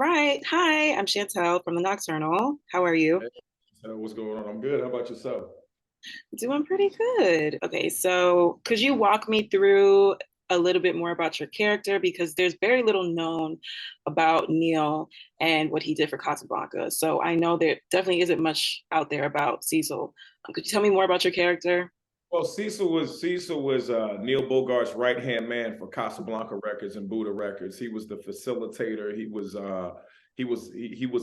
right. Hi, I'm Chantel from the Nocturnal. How are you? Hey, so what's going on? I'm good. How about yourself? Doing pretty good. Okay, so could you walk me through a little bit more about your character? Because there's very little known about Neil and what he did for Casablanca. So I know there definitely isn't much out there about Cecil. Could you tell me more about your character? Well, Cecil was Neil Bogart's right-hand man for Casablanca Records and Buddha Records. He was the facilitator. He was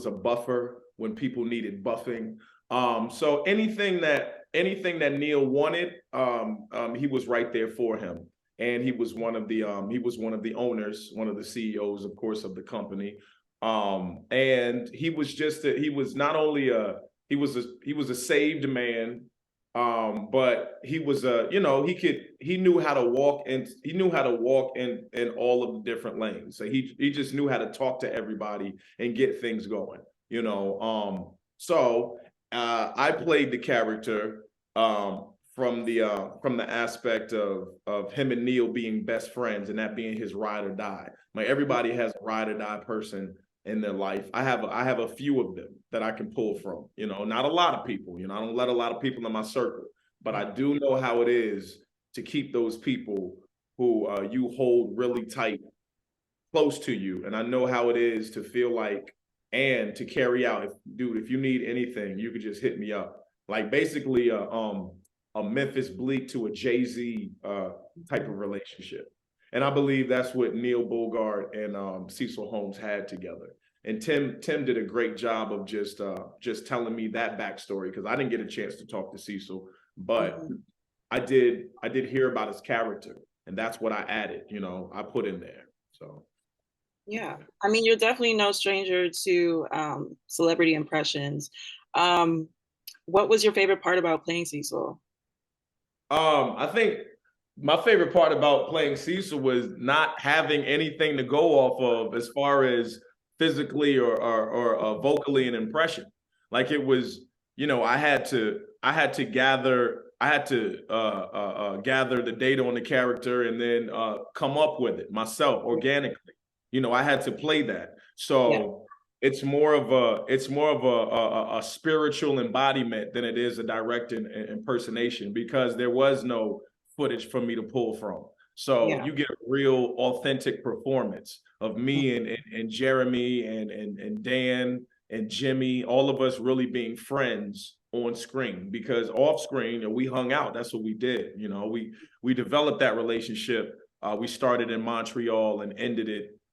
a buffer when people needed buffing. So anything that Neil wanted, he was right there for him. And he was one of the owners, one of the CEOs, of course, of the company. And he was not only a saved man, but he was he knew how to walk, and he knew how to walk in all of the different lanes. So he just knew how to talk to everybody and get things going. I played the character from the aspect of him and Neil being best friends, and that being his ride or die. Like, everybody has a ride or die person in their life. I have a few of them that I can pull from. Not a lot of people. I don't let a lot of people in my circle, but I do know how it is to keep those people who you hold really tight close to you. And I know how it is to feel like, and to carry out, if you need anything, you could just hit me up. Like, basically a Memphis Bleak to a Jay-Z type of relationship. And I believe that's what Neil Bogart and Cecil Holmes had together. And Tim did a great job of just telling me that backstory, because I didn't get a chance to talk to Cecil, but I did hear about his character, and that's what I added. I put in there. So Yeah, I mean, you're definitely no stranger to celebrity impressions. Um, what was your favorite part about playing Cecil? I think my favorite part about playing Cecil was not having anything to go off of as far as physically or vocally an impression. Like, it was, I had to gather the data on the character, and then come up with it myself organically. I had to play that. Yeah, So it's more of a spiritual embodiment than it is a direct impersonation, because there was no footage for me to pull from. So yeah, you get a real authentic performance of me and Jeremy and Dan and Jimmy, all of us really being friends on screen, because off screen, we hung out. That's what we did. We developed that relationship. We started in Montreal and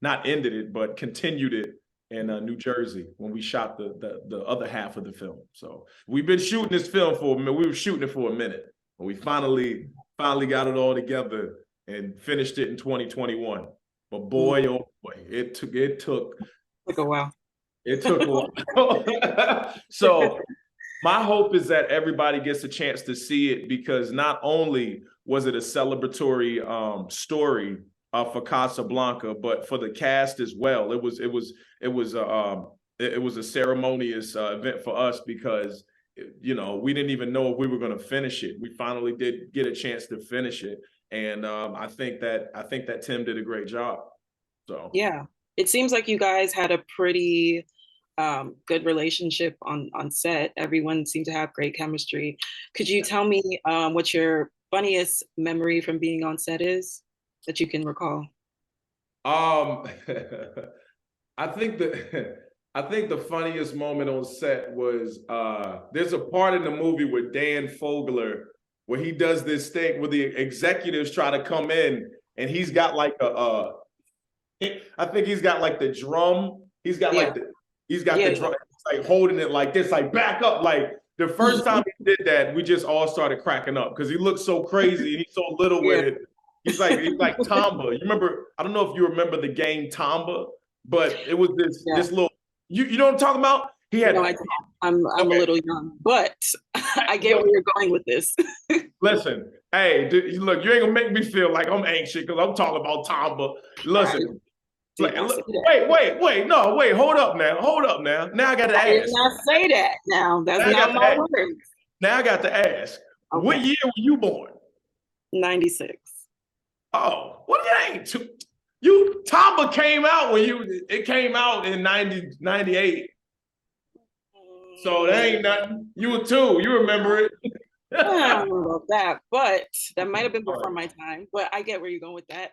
not ended it, but continued it in New Jersey when we shot the other half of the film. So we've been shooting this film for a minute. We were shooting it for a minute, but we finally got it all together and finished it in 2021. But mm, boy, oh boy, took a while. it took a while. So my hope is that everybody gets a chance to see it, because not only was it a celebratory story for Casablanca, but for the cast as well. It was a ceremonious event for us, because we didn't even know if we were going to finish it. We finally did get a chance to finish it, and I think that Tim did a great job. So. Yeah, it seems like you guys had a pretty good relationship on set. Everyone seemed to have great chemistry. Could you tell me what your funniest memory from being on set is that you can recall? Um, I think the I think the funniest moment on set was there's a part in the movie with Dan Fogler where he does this thing where the executives try to come in, and he's got like I think he's got like the drum. Yeah, He's got yeah, the drum. He's like holding it like this, like back up. Like, the first yeah. time he did that, we just all started cracking up because he looked so crazy and he's so little with Yeah, it. He's like Tamba. You remember? I don't know if you remember the game Tamba, but it was this yeah. this little. You know what I'm talking about? He No, had I don't. I'm a okay. little young, but I get Look, where you're going with this. listen. Hey, look, you ain't gonna make me feel like I'm anxious because I'm talking about Tamba. I Listen, did not say that. wait, no, wait, hold up now. Now I got to I did ask. not say that. Now, that's Now I got not to my ask. words. Now I got to ask. What Okay, year were you born? 96. Oh, well, you ain't too. Tamba came out when it came out in 98. So that ain't nothing. You were 2. You remember it. I don't know about that, but that might have been before my time. But I get where you're going with that.